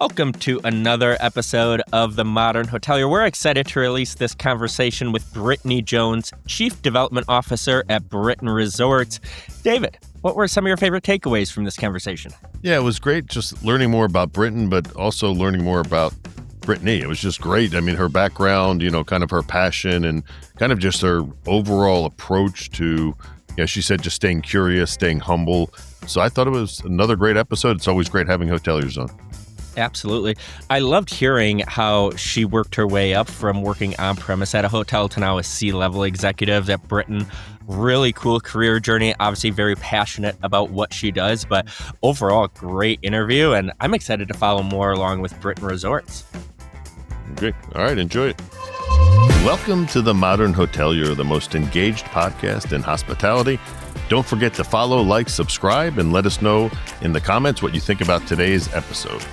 Welcome to another episode of the Modern Hotelier. We're excited to release this conversation with Brittney Jones, Chief Development Officer at Brittain Resorts. David, what were some of your favorite takeaways from this conversation? Yeah, it was great just learning more about Brittain, but also learning more about Brittney. It was just great. I mean, her background, kind of her passion and kind of just her overall approach to, she said just staying curious, staying humble. So I thought it was another great episode. It's always great having hoteliers on. Absolutely. I loved hearing how she worked her way up from working on premise at a hotel to now a C-level executive at Brittain. Really cool career journey. Obviously very passionate about what she does, but overall great interview. And I'm excited to follow more along with Brittain Resorts. Great. All right. Enjoy it. Welcome to the Modern Hotelier, the most engaged podcast in hospitality. Don't forget to follow, like, subscribe, and let us know in the comments what you think about today's episode.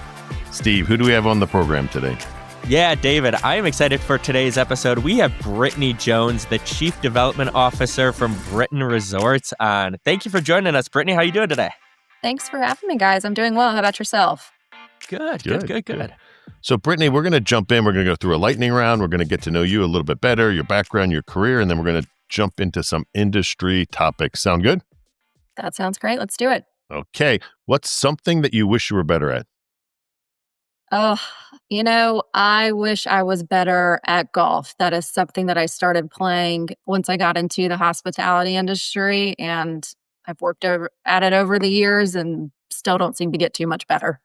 Steve, who do we have on the program today? Yeah, David, I am excited for today's episode. We have Brittney Jones, the Chief Development Officer from Brittain Resorts on. Thank you for joining us, Brittney. How are you doing today? Thanks for having me, guys. I'm doing well. How about yourself? Good. So, Brittney, we're going to jump in. We're going to go through a lightning round. We're going to get to know you a little bit better, your background, your career, and then we're going to jump into some industry topics. Sound good? That sounds great. Let's do it. Okay. What's something that you wish you were better at? Oh, I wish I was better at golf. That is something that I started playing once I got into the hospitality industry, and I've worked at it over the years and still don't seem to get too much better.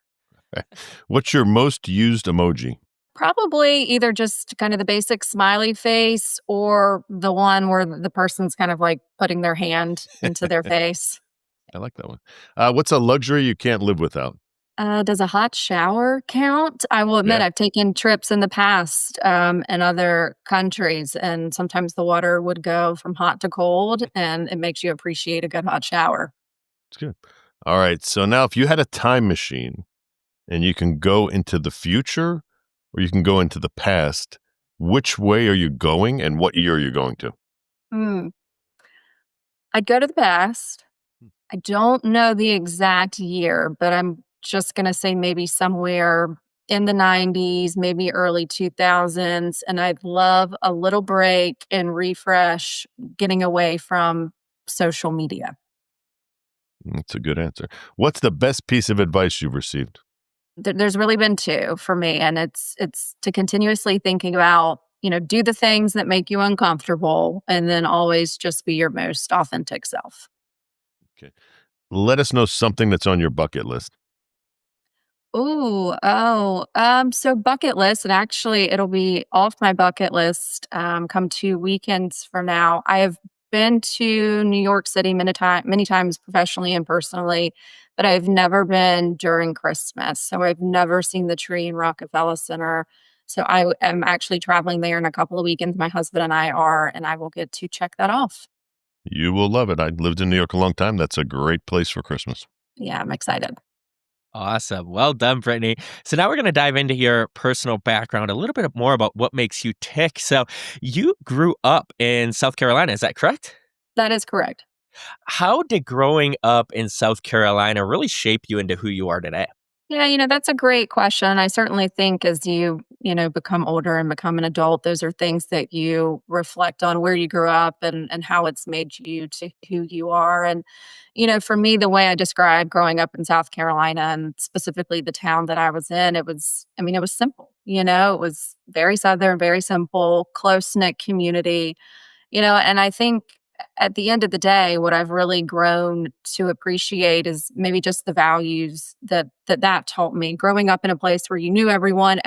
What's your most used emoji? Probably either just kind of the basic smiley face or the one where the person's kind of like putting their hand into their face. I like that one. What's a luxury you can't live without? Does a hot shower count? I will admit, Yeah. I've taken trips in the past in other countries, and sometimes the water would go from hot to cold, and it makes you appreciate a good hot shower. It's good. All right. So now if you had a time machine and you can go into the future or you can go into the past, which way are you going and what year are you going to? Hmm. I'd go to the past. I don't know the exact year, but I'm just going to say maybe somewhere in the 90s, maybe early 2000s. And I'd love a little break and refresh, getting away from social media. That's a good answer. What's the best piece of advice you've received? There's really been two for me, and it's to continuously thinking about, do the things that make you uncomfortable and then always just be your most authentic self. Okay. Let us know something that's on your bucket list. So bucket list, and actually it'll be off my bucket list come 2 weekends from now. I have been to New York City many times professionally and personally, but I've never been during Christmas. So I've never seen the tree in Rockefeller Center. So I am actually traveling there in a couple of weekends. My husband and I are, and I will get to check that off. You will love it. I lived in New York a long time. That's a great place for Christmas. Yeah, I'm excited. Awesome. Well done, Brittney. So now we're going to dive into your personal background, a little bit more about what makes you tick. So you grew up in South Carolina, is that correct? That is correct. How did growing up in South Carolina really shape you into who you are today? Yeah, that's a great question. I certainly think as you become older and become an adult, those are things that you reflect on where you grew up and how it's made you to who you are. And, for me, the way I describe growing up in South Carolina and specifically the town that I was in, it was simple. It was very Southern, very simple, close-knit community, and I think at the end of the day, what I've really grown to appreciate is maybe just the values that taught me. Growing up in a place where you knew everyone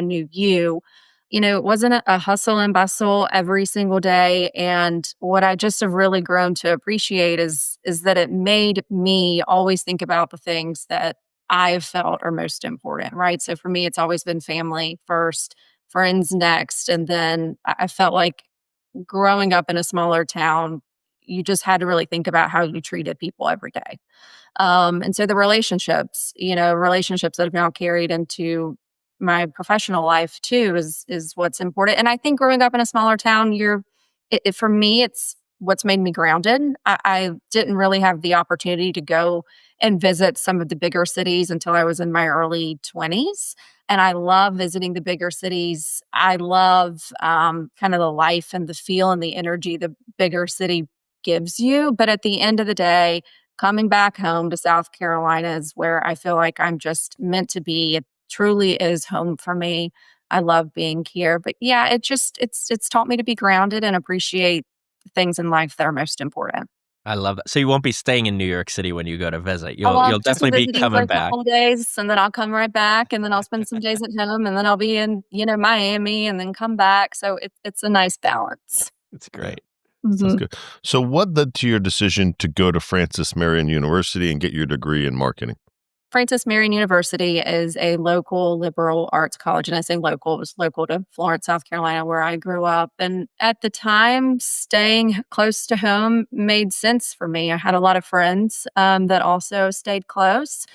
knew you. It wasn't a hustle and bustle every single day. And what I just have really grown to appreciate is that it made me always think about the things that I have felt are most important, right? So for me, it's always been family first, friends next, and then I felt like growing up in a smaller town, you just had to really think about how you treated people every day. And so the relationships that have now carried into my professional life too is what's important. And I think growing up in a smaller town, for me, it's what's made me grounded. I didn't really have the opportunity to go and visit some of the bigger cities until I was in my early 20s. And I love visiting the bigger cities. I love kind of the life and the feel and the energy the bigger city gives you. But at the end of the day, coming back home to South Carolina is where I feel like I'm just meant to be. It truly is home for me. I love being here. But yeah, it's taught me to be grounded and appreciate the things in life that are most important. I love that. So you won't be staying in New York City when you go to visit. Oh, well, You'll just be definitely be visiting for coming a back. couple of days, and then I'll come right back, and then I'll spend some days at home, and then I'll be in, Miami and then come back. So it's a nice balance. It's Yeah. great. Sounds Mhm. good. So what led to your decision to go to Francis Marion University and get your degree in marketing? Francis Marion University is a local liberal arts college, and I say local, it was local to Florence, South Carolina, where I grew up, and at the time, staying close to home made sense for me. I had a lot of friends, that also stayed close,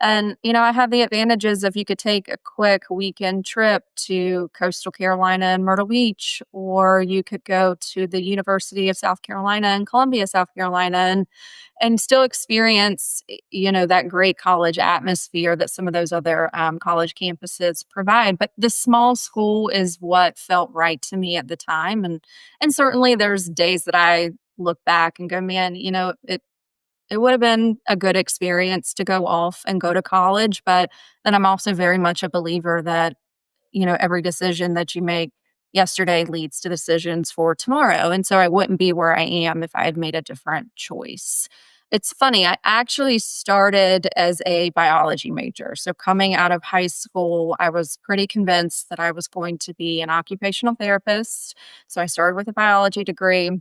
and, I had the advantages of you could take a quick weekend trip to Coastal Carolina and Myrtle Beach, or you could go to the University of South Carolina in Columbia, South Carolina, and still experience, that great college atmosphere that some of those other, college campuses provide. But the small school is what felt right to me at the time, and certainly there's days that I look back and go, "Man, it would have been a good experience to go off and go to college," but then I'm also very much a believer that every decision that you make yesterday leads to decisions for tomorrow. And so I wouldn't be where I am if I had made a different choice. It's funny, I actually started as a biology major. So coming out of high school, I was pretty convinced that I was going to be an occupational therapist. So I started with a biology degree,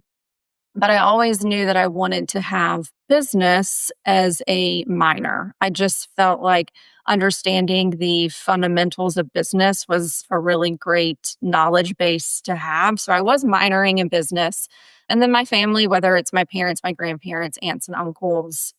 but I always knew that I wanted to have business as a minor. I just felt like understanding the fundamentals of business was a really great knowledge base to have. So I was minoring in business. And then my family, whether it's my parents, my grandparents, aunts, and uncles,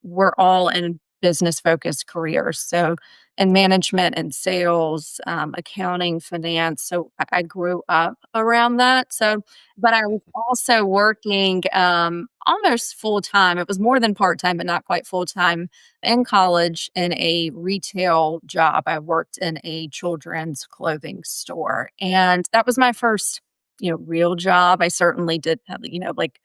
we're all in business focused careers. So in management and sales, accounting, finance. So I grew up around that. So but I was also working, almost full time. It was more than part time, but not quite full time in college in a retail job. I worked in a children's clothing store, and that was my first, real job. I certainly did have, like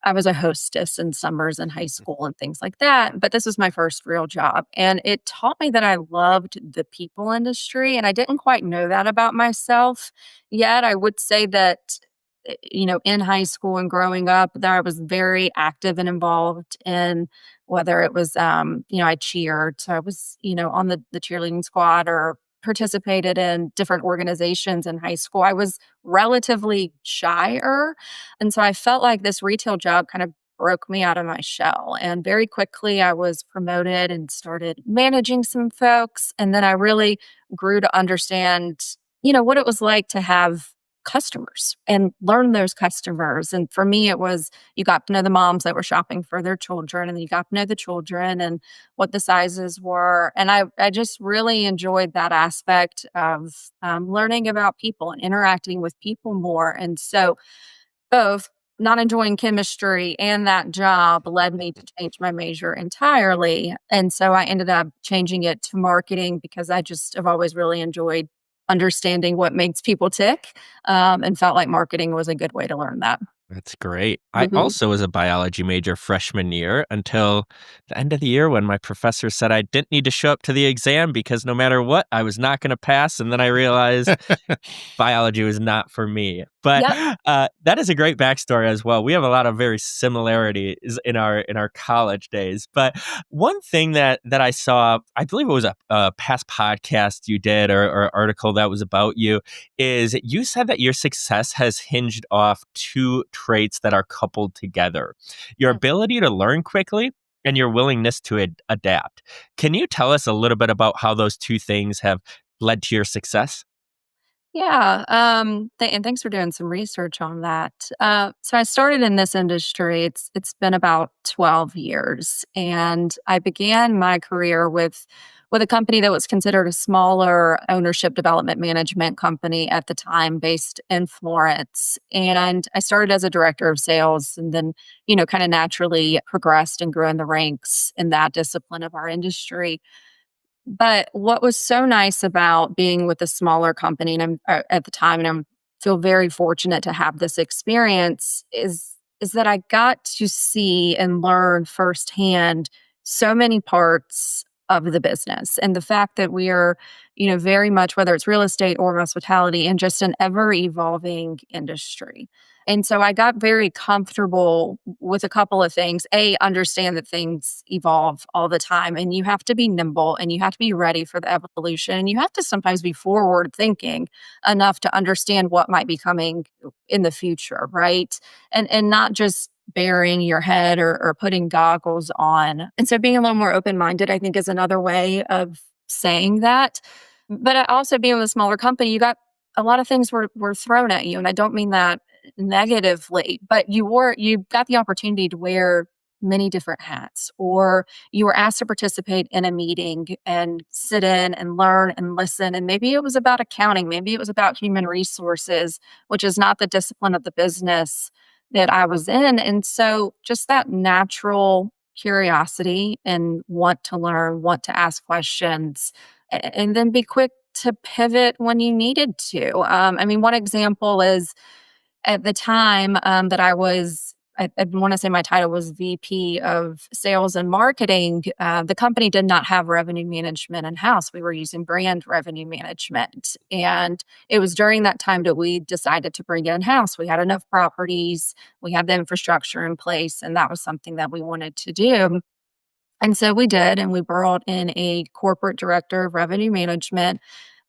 I was a hostess in summers in high school and things like that, but this was my first real job, and it taught me that I loved the people industry, and I didn't quite know that about myself yet. I would say that in high school and growing up, that I was very active and involved in whether it was, I cheered. So I was, on the cheerleading squad or participated in different organizations in high school. I was relatively shyer. And so I felt like this retail job kind of broke me out of my shell. And very quickly, I was promoted and started managing some folks. And then I really grew to understand, what it was like to have customers and learn those customers. And for me, it was you got to know the moms that were shopping for their children, and then you got to know the children and what the sizes were. And I just really enjoyed that aspect of learning about people and interacting with people more. And so both not enjoying chemistry and that job led me to change my major entirely. And so I ended up changing it to marketing because I just have always really enjoyed understanding what makes people tick, and felt like marketing was a good way to learn that. That's great. I Mhm. also was a biology major freshman year until the end of the year when my professor said I didn't need to show up to the exam because no matter what, I was not going to pass. And then I realized biology was not for me. But Yep. that is a great backstory as well. We have a lot of very similarities in our college days. But one thing that I saw, I believe it was a past podcast you did or article that was about you, is you said that your success has hinged off two traits that are coupled together: your Mm. ability to learn quickly and your willingness to adapt. Can you tell us a little bit about how those two things have led to your success? Yeah. And thanks for doing some research on that. So I started in this industry. It's been about 12 years, and I began my career with a company that was considered a smaller ownership development management company at the time, based in Florence. And I started as a director of sales, and then kind of naturally progressed and grew in the ranks in that discipline of our industry. But what was so nice about being with a smaller company, and at the time, and I'm feel very fortunate to have this experience, is that I got to see and learn firsthand so many parts of the business, and the fact that we are, very much, whether it's real estate or hospitality, in just an ever evolving industry. And so I got very comfortable with a couple of things. A, understand that things evolve all the time, and you have to be nimble and you have to be ready for the evolution. And you have to sometimes be forward thinking enough to understand what might be coming in the future, right? And not just burying your head or putting goggles on. And so being a little more open minded, I think, is another way of saying that. But also being with a smaller company, you got a lot of things were thrown at you. And I don't mean that negatively, but you got the opportunity to wear many different hats, or you were asked to participate in a meeting and sit in and learn and listen. And maybe it was about accounting, maybe it was about human resources, which is not the discipline of the business that I was in. And so just that natural curiosity and want to learn, want to ask questions, and then be quick to pivot when you needed to. I mean, one example is at the time, that I want to say my title was VP of Sales and Marketing. The company did not have revenue management in house. We were using brand revenue management. And it was during that time that we decided to bring it in house. We had enough properties, we had the infrastructure in place, and that was something that we wanted to do. And so we did, and we brought in a corporate director of revenue management.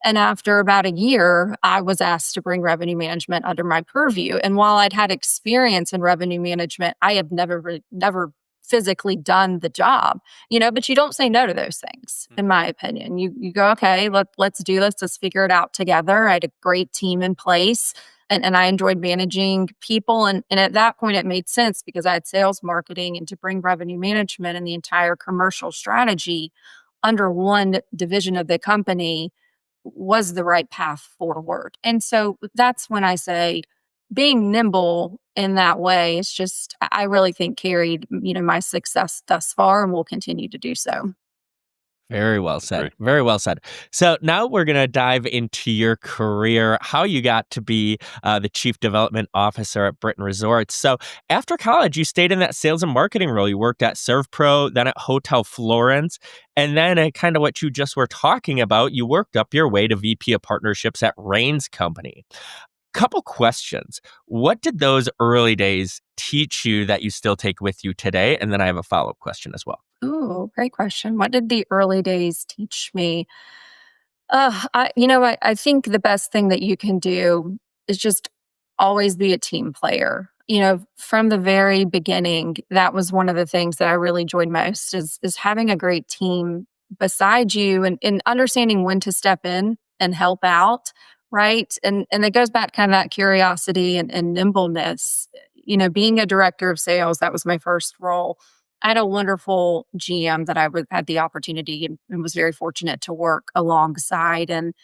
And after about a year, I was asked to bring revenue management under my purview. And while I'd had experience in revenue management, I had never physically done the job, but you don't say no to those things, in my opinion. You go, okay, let's do this. Let's figure it out together. I had a great team in place, and I enjoyed managing people. And at that point, it made sense because I had sales, marketing, and to bring revenue management and the entire commercial strategy under one division of the company was the right path forward. And so that's when I say being nimble in that way is just, I really think, carried, my success thus far and will continue to do so. Very well said. Great. Very well said. So now we're going to dive into your career, how you got to be the chief development officer at Brittain Resorts. So after college, you stayed in that sales and marketing role. You worked at ServPro, then at Hotel Florence, and then at kind of what you just were talking about, you worked up your way to VP of partnerships at Rain's company. Couple questions. What did those early days teach you that you still take with you today? And then I have a follow-up question as well. Oh, great question. What did the early days teach me? I think the best thing that you can do is just always be a team player. From the very beginning, that was one of the things that I really enjoyed most is having a great team beside you, and understanding when to step in and help out, right? And it goes back kind of that curiosity and nimbleness. Being a director of sales, that was my first role. I had a wonderful GM that had the opportunity and was very fortunate to work alongside. And,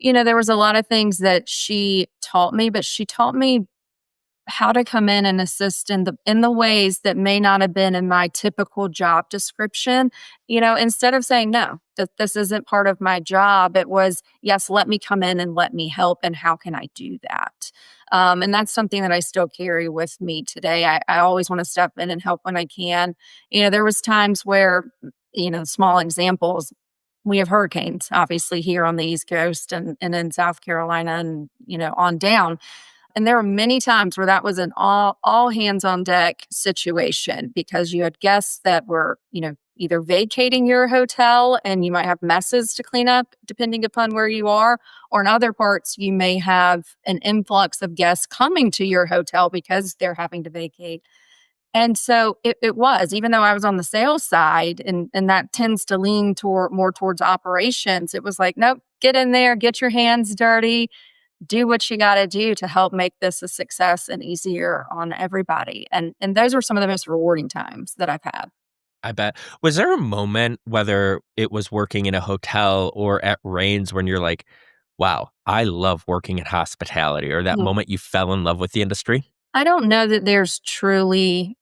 there was a lot of things that she taught me, but she taught me how to come in and assist in the ways that may not have been in my typical job description. Instead of saying no, that this isn't part of my job, it was, yes, let me come in and let me help, and how can I do that? And that's something that I still carry with me today. I always want to step in and help when I can. There was times where, small examples, we have hurricanes obviously here on the East Coast, and in South Carolina, and on down. And there were many times where that was an all hands on deck situation, because you had guests that were, either vacating your hotel and you might have messes to clean up depending upon where you are, or in other parts you may have an influx of guests coming to your hotel because they're having to vacate. And so it was, even though I was on the sales side, and that tends to lean more towards operations, it was like, nope, get in there, get your hands dirty, do what you got to do to help make this a success and easier on everybody. And those are some of the most rewarding times that I've had. I bet. Was there a moment, whether it was working in a hotel or at Rains, when you're like, wow, I love working in hospitality, or that Mm. moment you fell in love with the industry? I don't know that there's truly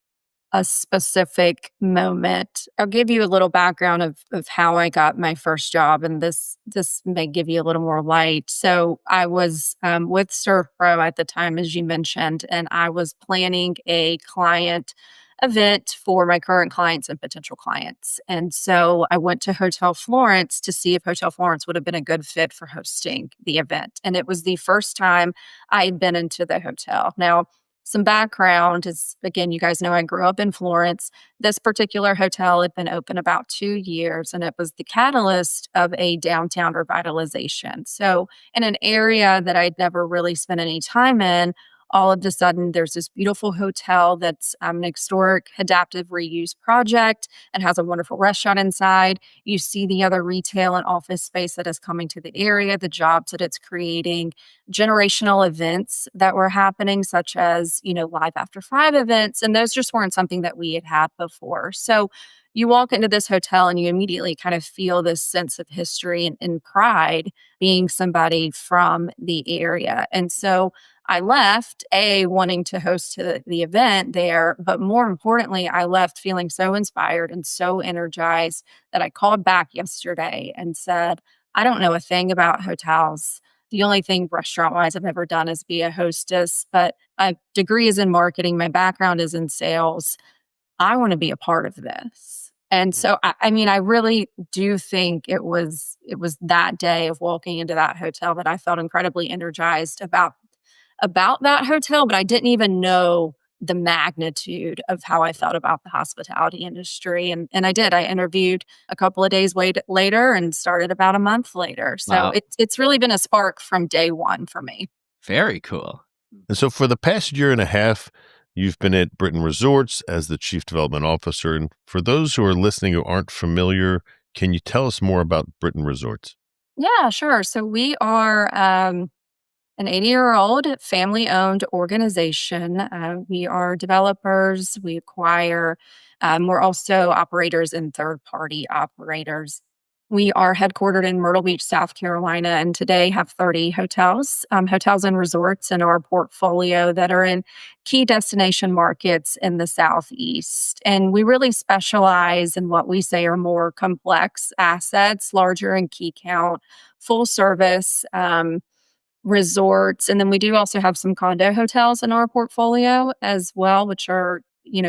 a specific moment. I'll give you a little background of how I got my first job, and this may give you a little more light. So I was with Surf Pro at the time, as you mentioned, and I was planning a client event for my current clients and potential clients. And so I went to Hotel Florence to see if Hotel Florence would have been a good fit for hosting the event. And it was the first time I had been into the hotel. Now, some background is, again, you guys know I grew up in Florence. This particular hotel had been open about 2 years, and it was the catalyst of a downtown revitalization. So, in an area that I'd never really spent any time in, all of a sudden there's this beautiful hotel that's an historic adaptive reuse project and has a wonderful restaurant inside. You see the other retail and office space that is coming to the area, the jobs that it's creating, generational events that were happening, such as, Live After Five events. And those just weren't something that we had had before. So you walk into this hotel and you immediately kind of feel this sense of history and pride being somebody from the area. And so I left, A, wanting to host the event there, but more importantly, I left feeling so inspired and so energized that I called back yesterday and said, I don't know a thing about hotels. The only thing restaurant wise I've ever done is be a hostess, but my degree is in marketing. My background is in sales. I want to be a part of this. And so I mean, I really do think it was that day of walking into that hotel that I felt incredibly energized about that hotel, but I didn't even know the magnitude of how I felt about the hospitality industry. And I did. I interviewed a couple of days later and started about a month later. So Wow, it's really been a spark from day one for me. very cool. And so for the past year and a half, you've been at Brittain Resorts as the Chief Development Officer. And for those who are listening who aren't familiar, can you tell us more about Brittain Resorts? Yeah, sure. So we are an 80-year-old family owned organization. We are developers, we acquire, we're also operators and third party operators. We are headquartered in Myrtle Beach, South Carolina, and today have 30 hotels and resorts in our portfolio that are in key destination markets in the Southeast. And we really specialize in what we say are more complex assets, larger in key count, full service. Resorts, and then we do also have some condo hotels in our portfolio as well, which are,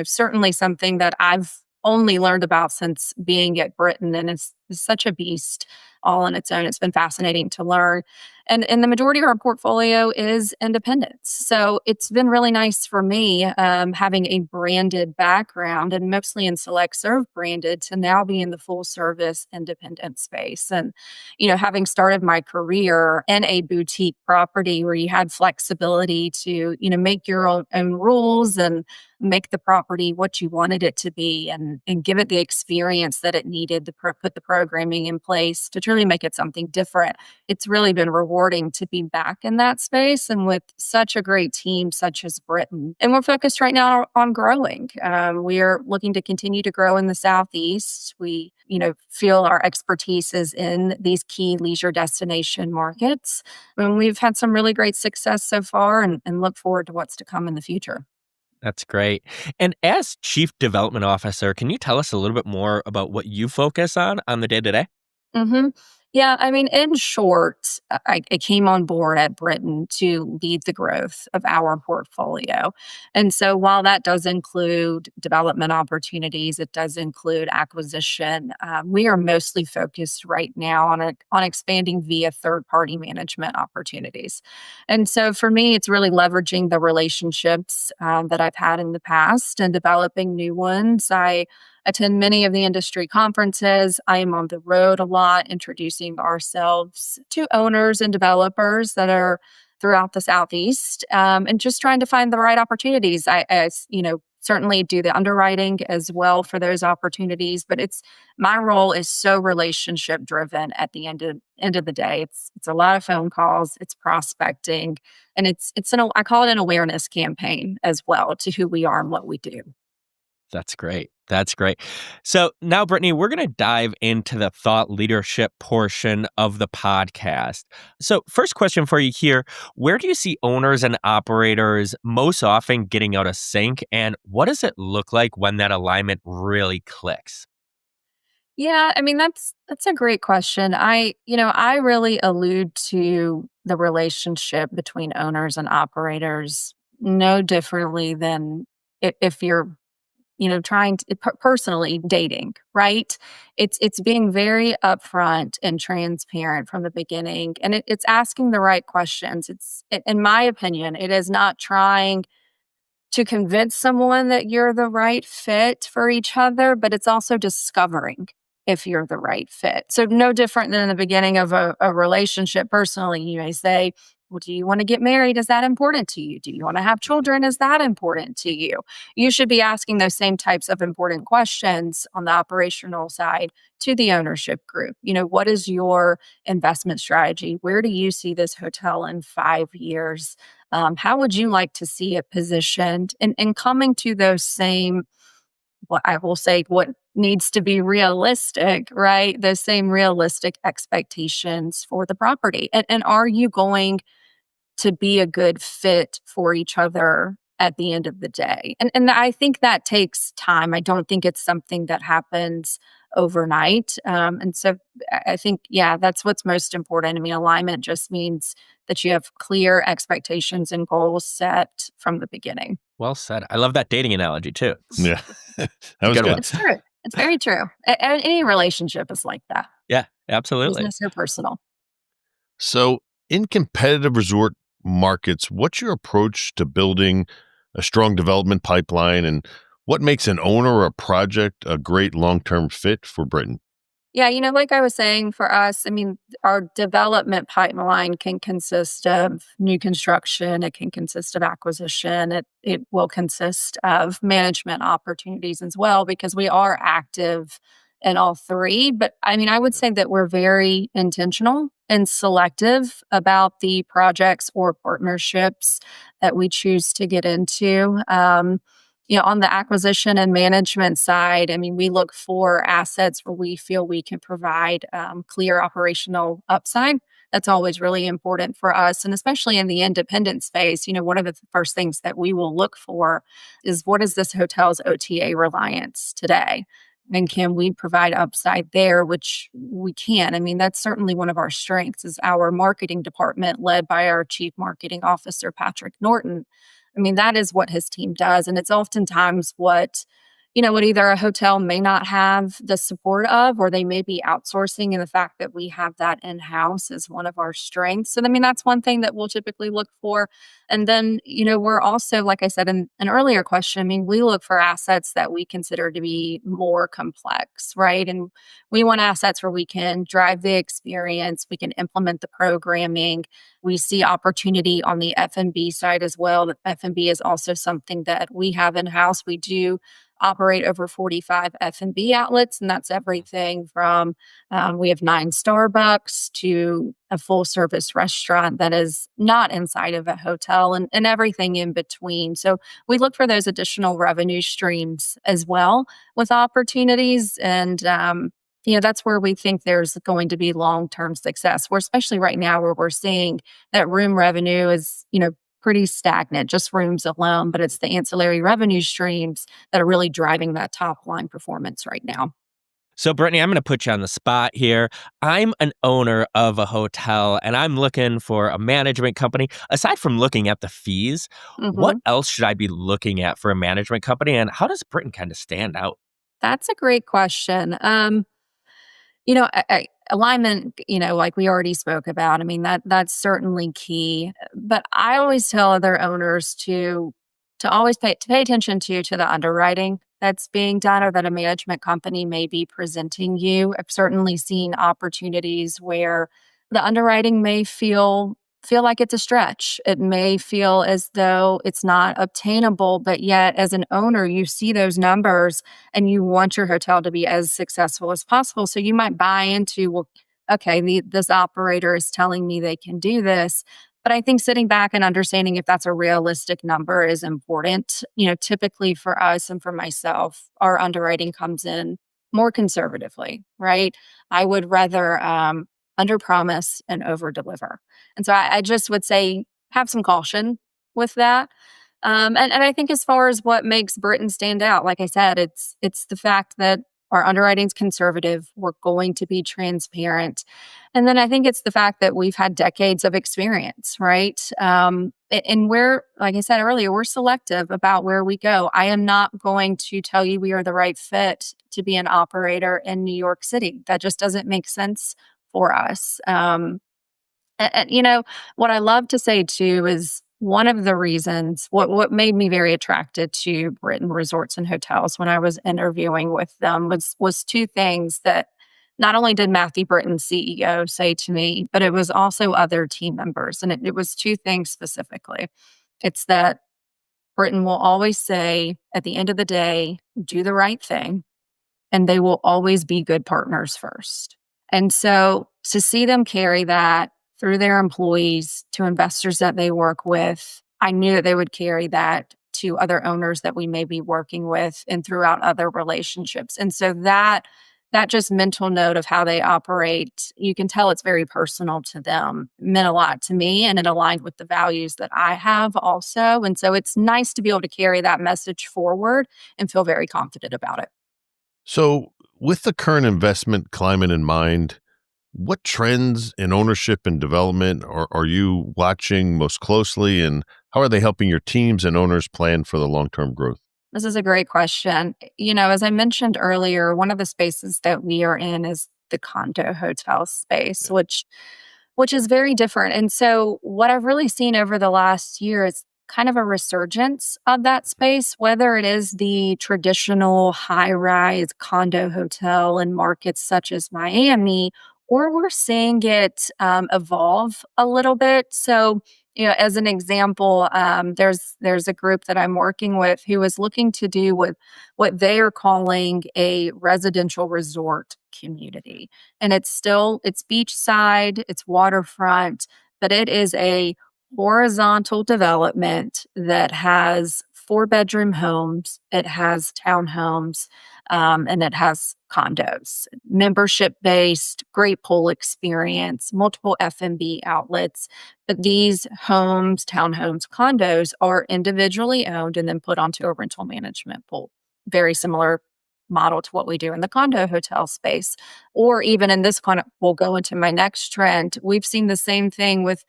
certainly something that I've only learned about since being at Britain, and it's such a beast all on its own. It's been fascinating to learn. And the majority of our portfolio is independence. So it's been really nice for me, having a branded background and mostly in select serve branded to now be in the full service independent space. And having started my career in a boutique property where you had flexibility to, make your own rules and make the property what you wanted it to be and give it the experience that it needed to put the programming in place to truly make it something different. It's really been rewarding to be back in that space and with such a great team such as Britain. And we're focused right now on growing. We are looking to continue to grow in the Southeast. We, feel our expertise is in these key leisure destination markets. And we've had some really great success so far and look forward to what's to come in the future. That's great. And as Chief Development Officer, can you tell us a little bit more about what you focus on the day to day? hmm Yeah, I mean, in short, I came on board at Britain to lead the growth of our portfolio. And so while that does include development opportunities, it does include acquisition. We are mostly focused right now on expanding via third party management opportunities. And so for me, it's really leveraging the relationships that I've had in the past and developing new ones. I attend many of the industry conferences. I am on the road a lot, introducing ourselves to owners and developers that are throughout the Southeast, and just trying to find the right opportunities. I certainly do the underwriting as well for those opportunities, but it's my role is so relationship driven at the end of the day. It's a lot of phone calls, it's prospecting, and I call it an awareness campaign as well to who we are and what we do. That's great. That's great. So now, Brittany, we're going to dive into the thought leadership portion of the podcast. So, first question for you here: where do you see owners and operators most often getting out of sync? And what does it look like when that alignment really clicks? Yeah, I mean that's a great question. I really allude to the relationship between owners and operators no differently than if you're trying to personally dating, right? It's being very upfront and transparent from the beginning, and it's asking the right questions. In my opinion, it is not trying to convince someone that you're the right fit for each other, but it's also discovering if you're the right fit. So, no different than in the beginning of a relationship. Personally, you may say, well, do you want to get married? Is that important to you? Do you want to have children? Is that important to you? You should be asking those same types of important questions on the operational side to the ownership group. What is your investment strategy? Where do you see this hotel in 5 years? How would you like to see it positioned? And coming to those same, what I will say, what needs to be realistic, right? Those same realistic expectations for the property. And are you going to be a good fit for each other at the end of the day? And I think that takes time. I don't think it's something that happens overnight. And so I think, yeah, that's what's most important. I mean, alignment just means that you have clear expectations and goals set from the beginning. Well said. I love that dating analogy too. It's Yeah. That a was good good. one. It's true. It's very true. Any relationship is like that, Yeah, absolutely. business or personal. So, in competitive resort markets, what's your approach to building a strong development pipeline, and what makes an owner or a project a great long-term fit for Britain? Yeah, like I was saying, for us, I mean, our development pipeline can consist of new construction, it can consist of acquisition, it will consist of management opportunities as well, because we are active in all three. But I mean, I would say that we're very intentional and selective about the projects or partnerships that we choose to get into. On the acquisition and management side, I mean, we look for assets where we feel we can provide clear operational upside. That's always really important for us. And especially in the independent space, one of the first things that we will look for is, what is this hotel's OTA reliance today? And can we provide upside there, which we can? I mean, that's certainly one of our strengths is our marketing department led by our chief marketing officer, Patrick Norton. I mean, that is what his team does. And it's oftentimes what either a hotel may not have the support of, or they may be outsourcing. And the fact that we have that in house is one of our strengths. And I mean, that's one thing that we'll typically look for. And then, we're also, like I said in an earlier question, I mean, we look for assets that we consider to be more complex, right? And we want assets where we can drive the experience, we can implement the programming. We see opportunity on the F&B side as well. The F&B is also something that we have in house. We do operate over 45 F&B outlets, and that's everything from we have 9 Starbucks to a full service restaurant that is not inside of a hotel, and everything in between. So we look for those additional revenue streams as well with opportunities. And that's where we think there's going to be long-term success. We're especially right now where we're seeing that room revenue is, pretty stagnant, just rooms alone, but it's the ancillary revenue streams that are really driving that top line performance right now. So, Brittany, I'm going to put you on the spot here. I'm an owner of a hotel and I'm looking for a management company. Aside from looking at the fees, what Mhm. else should I be looking at for a management company? And how does Britain kind of stand out? That's a great question. Alignment, like we already spoke about. I mean, that's certainly key. But I always tell other owners to always pay attention to the underwriting that's being done or that a management company may be presenting you. I've certainly seen opportunities where the underwriting may feel feel like it's a stretch. It may feel as though it's not obtainable, but yet as an owner, you see those numbers and you want your hotel to be as successful as possible. So you might buy into, well, okay, this operator is telling me they can do this. But I think sitting back and understanding if that's a realistic number is important. Typically for us and for myself, our underwriting comes in more conservatively, right? I would rather under promise and over deliver. And so I just would say have some caution with that. And I think as far as what makes Britain stand out, like I said, it's the fact that our underwriting's conservative. We're going to be transparent. And then I think it's the fact that we've had decades of experience, right? And we're, like I said earlier, we're selective about where we go. I am not going to tell you we are the right fit to be an operator in New York City. That just doesn't make sense for us. And what I love to say too is one of the reasons what made me very attracted to Brittain Resorts and Hotels when I was interviewing with them was two things that not only did Matthew Britton, CEO, say to me, but it was also other team members. And it was two things specifically. It's that Britton will always say at the end of the day, do the right thing, and they will always be good partners first. And so to see them carry that through their employees to investors that they work with, I knew that they would carry that to other owners that we may be working with and throughout other relationships. And so that just mental note of how they operate, you can tell it's very personal to them, meant a lot to me, and it aligned with the values that I have also. And so it's nice to be able to carry that message forward and feel very confident about it. So, with the current investment climate in mind, what trends in ownership and development are you watching most closely, and how are they helping your teams and owners plan for the long term growth? This is a great question. As I mentioned earlier, one of the spaces that we are in is the condo hotel space, Yeah. which is very different. And so what I've really seen over the last year is kind of a resurgence of that space, whether it is the traditional high-rise condo hotel in markets such as Miami, or we're seeing it evolve a little bit. So as an example, there's a group that I'm working with who is looking to do what they are calling a residential resort community, and it's beachside, it's waterfront, but it is a horizontal development that has four-bedroom homes, it has townhomes, and it has condos, membership based, great pool experience, multiple F&B outlets. But these homes, townhomes, condos are individually owned and then put onto a rental management pool. Very similar model to what we do in the condo hotel space. Or even in this kind of, we'll go into my next trend. We've seen the same thing with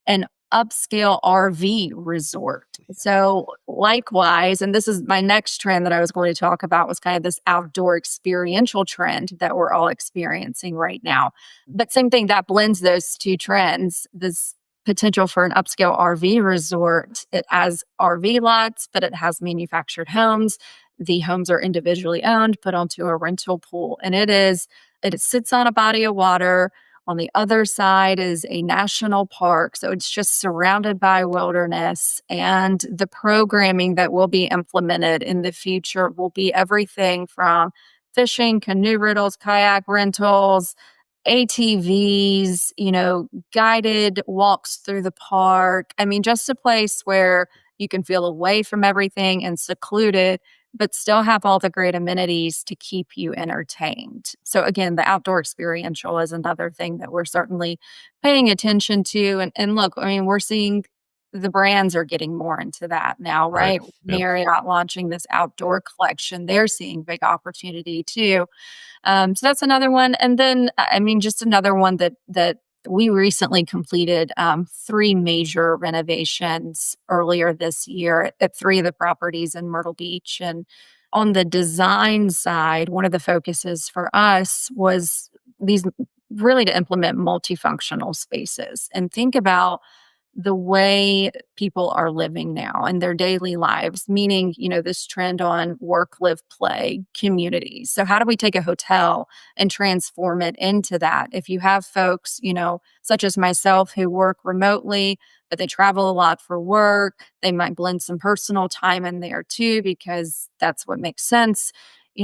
an upscale RV resort. So likewise, and this is my next trend that I was going to talk about was kind of this outdoor experiential trend that we're all experiencing right now. But same thing that blends those two trends. This potential for an upscale RV resort, it has RV lots, but it has manufactured homes. The homes are individually owned, put onto a rental pool, and it sits on a body of water. On the other side is a national park. So it's just surrounded by wilderness. And the programming that will be implemented in the future will be everything from fishing, canoe rentals, kayak rentals, ATVs, guided walks through the park. I mean, just a place where you can feel away from everything and secluded, but still have all the great amenities to keep you entertained. So again, the outdoor experiential is another thing that we're certainly paying attention to. And look, I mean, we're seeing the brands are getting more into that now, Right. right? Yep. Marriott launching this outdoor collection, they're seeing big opportunity too. So that's another one. And then, I mean, just another one that we recently completed three major renovations earlier this year at three of the properties in Myrtle Beach. And on the design side, one of the focuses for us was these really to implement multifunctional spaces and think about the way people are living now in their daily lives, meaning, this trend on work, live, play communities. So, how do we take a hotel and transform it into that? If you have folks, such as myself, who work remotely, but they travel a lot for work, they might blend some personal time in there too, because that's what makes sense.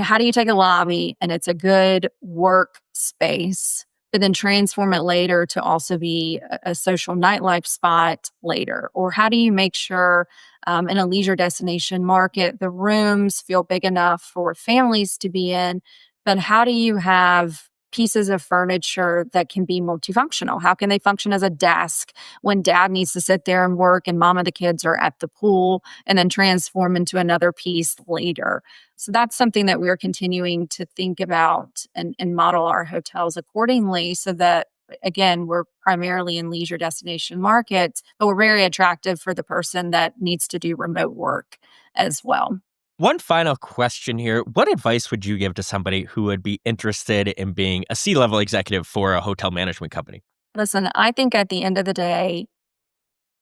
How do you take a lobby and it's a good work space, but then transform it later to also be a social nightlife spot later? Or how do you make sure in a leisure destination market, the rooms feel big enough for families to be in, but how do you have pieces of furniture that can be multifunctional? How can they function as a desk when dad needs to sit there and work and mom and the kids are at the pool, and then transform into another piece later? So that's something that we're continuing to think about and model our hotels accordingly, so that, again, we're primarily in leisure destination markets, but we're very attractive for the person that needs to do remote work as well. One final question here. What advice would you give to somebody who would be interested in being a C-level executive for a hotel management company? Listen, I think at the end of the day,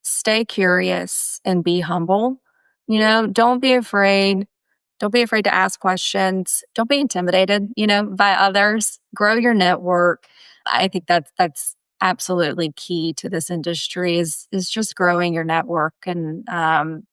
stay curious and be humble. Don't be afraid. Don't be afraid to ask questions. Don't be intimidated, by others. Grow your network. I think that's absolutely key to this industry, is just growing your network and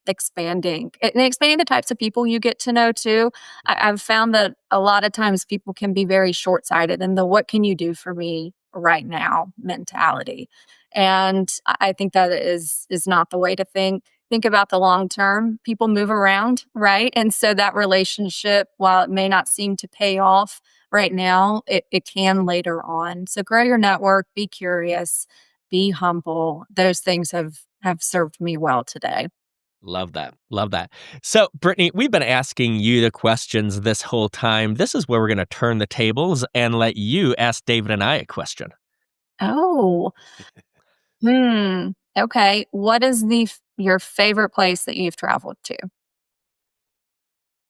expanding the types of people you get to know too. I've found that a lot of times people can be very short sighted in the "what can you do for me right now" mentality. And I think that is not the way to think. Think about the long term. People move around, right? And so that relationship, while it may not seem to pay off right now, it can later on. So grow your network, be curious, be humble. Those things have served me well today. Love that. Love that. So, Brittany, we've been asking you the questions this whole time. This is where we're going to turn the tables and let you ask David and I a question. Oh, okay. What is your favorite place that you've traveled to?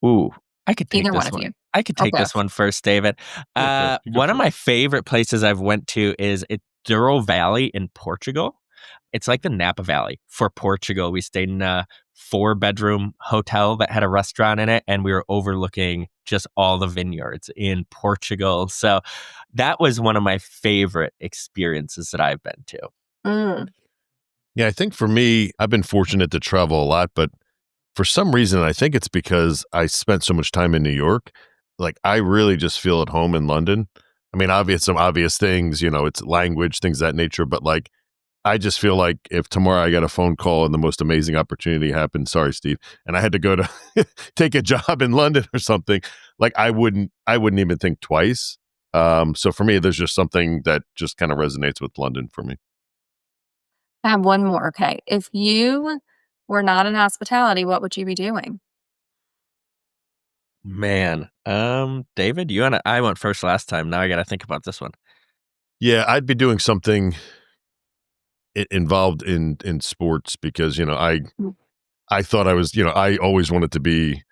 Ooh, I could take Either one this of one. you, I could or take this both. one first, David. Okay, you go One of my first. favorite places I've went to is Douro Valley in Portugal. It's like the Napa Valley for Portugal. We stayed in a four-bedroom hotel that had a restaurant in it, and we were overlooking just all the vineyards in Portugal. So that was one of my favorite experiences that I've been to. Mm, Yeah, I think for me, I've been fortunate to travel a lot, but for some reason, I think it's because I spent so much time in New York. Like, I really just feel at home in London. I mean, obvious some obvious things, it's language, things of that nature, but like I just feel like if tomorrow I got a phone call and the most amazing opportunity happened, sorry, Steve, and I had to go to take a job in London or something, like I wouldn't even think twice. So for me, there's just something that just kind of resonates with London for me. I have one more. Okay. If you were not in hospitality, what would you be doing? Man, David, you and I went first last time. Now I got to think about this one. Yeah, I'd be doing something involved in sports because Mm, I thought I was I always wanted to be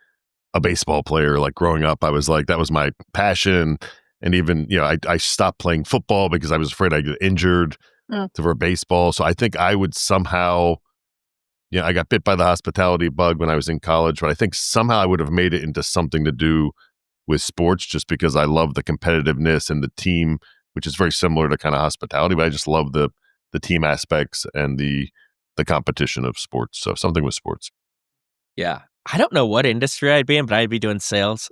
a baseball player. Like growing up, I was like that was my passion, and even I stopped playing football because I was afraid I'd get injured mm. for baseball. So I think I would somehow I got bit by the hospitality bug when I was in college, but I think somehow I would have made it into something to do with sports just because I love the competitiveness and the team, which is very similar to kind of hospitality, but I just love the team aspects and the competition of sports. So something with sports. Yeah. I don't know what industry I'd be in, but I'd be doing sales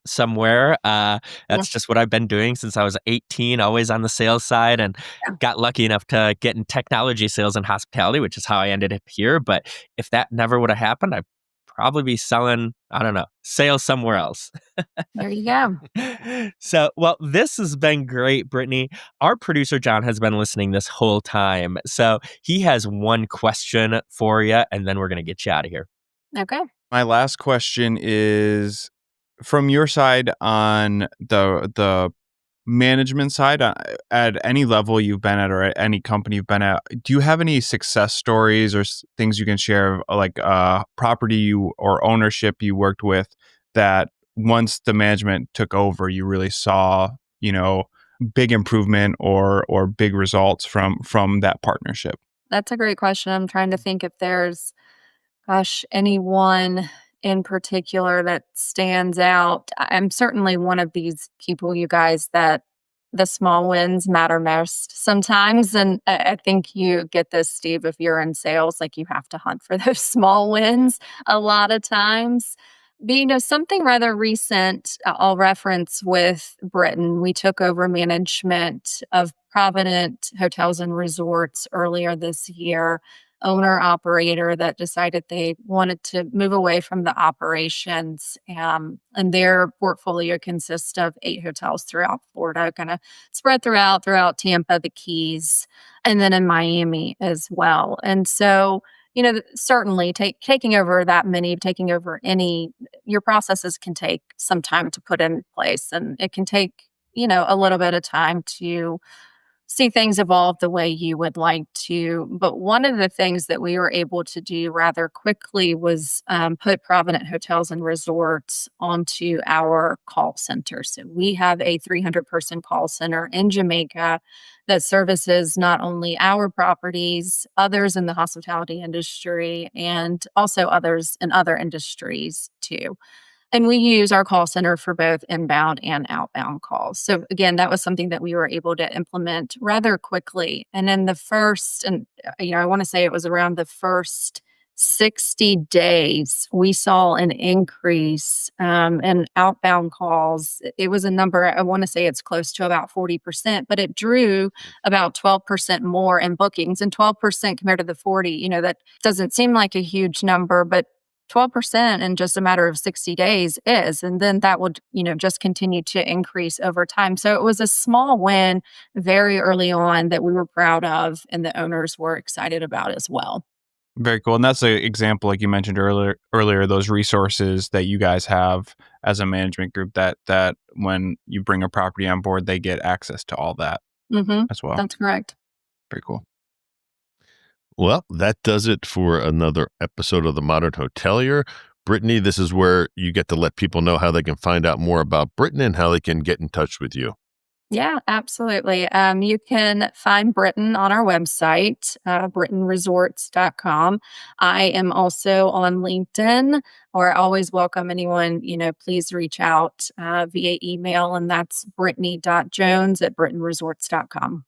somewhere. Yeah. That's just what I've been doing since I was 18, always on the sales side, and Yeah. got lucky enough to get in technology sales and hospitality, which is how I ended up here. But if that never would have happened, I'd probably be selling, I don't know, sales somewhere else. There you go. So, well, this has been great, Brittany. Our producer, John, has been listening this whole time. So he has one question for you, and then we're going to get you out of here. Okay. My last question is from your side on the management side, at any level you've been at or at any company you've been at, do you have any success stories or things you can share, like property you or ownership you worked with that once the management took over, you really saw, big improvement or big results from that partnership? That's a great question. I'm trying to think if there's, gosh, anyone in particular that stands out. I'm certainly one of these people, you guys, that the small wins matter most sometimes. And I think you get this, Steve, if you're in sales, like you have to hunt for those small wins a lot of times. But, something rather recent, I'll reference with Brittain. We took over management of Provident Hotels and Resorts earlier this year, owner operator that decided they wanted to move away from the operations. And their portfolio consists of 8 hotels throughout Florida, kind of spread throughout Tampa, the Keys, and then in Miami as well. And so, certainly taking over that many, taking over any, your processes can take some time to put in place, and it can take, a little bit of time to see things evolve the way you would like to. But one of the things that we were able to do rather quickly was put Provident Hotels and Resorts onto our call center. So we have a 300-person call center in Jamaica that services not only our properties, others in the hospitality industry, and also others in other industries too. And we use our call center for both inbound and outbound calls. So again, that was something that we were able to implement rather quickly. And in the first, and I want to say it was around the first 60 days, we saw an increase in outbound calls. It was a number, I want to say it's close to about 40%, but it drew about 12% more in bookings, and 12% compared to the 40, that doesn't seem like a huge number, but 12% in just a matter of 60 days is, and then that would, just continue to increase over time. So it was a small win very early on that we were proud of and the owners were excited about as well. Very cool. And that's an example, like you mentioned earlier, those resources that you guys have as a management group that when you bring a property on board, they get access to all that as well. That's correct. Very cool. Well, that does it for another episode of the Modern Hotelier. Brittney, this is where you get to let people know how they can find out more about Brittain and how they can get in touch with you. Yeah, absolutely. You can find Brittain on our website, BrittainResorts.com. I am also on LinkedIn, or always welcome anyone, please reach out via email, and that's Brittney.Jones@BrittainResorts.com.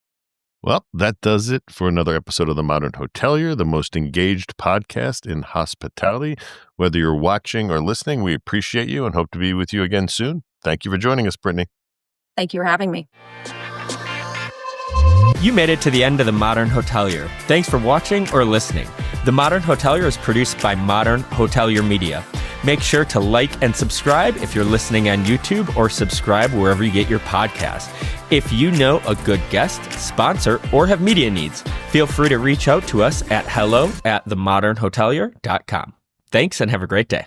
Well, that does it for another episode of the Modern Hotelier, the most engaged podcast in hospitality. Whether you're watching or listening, we appreciate you and hope to be with you again soon. Thank you for joining us, Brittney. Thank you for having me. You made it to the end of the Modern Hotelier. Thanks for watching or listening. The Modern Hotelier is produced by Modern Hotelier Media. Make sure to like and subscribe if you're listening on YouTube, or subscribe wherever you get your podcast. If you know a good guest, sponsor, or have media needs, feel free to reach out to us at hello@themodernhotelier.com. Thanks and have a great day.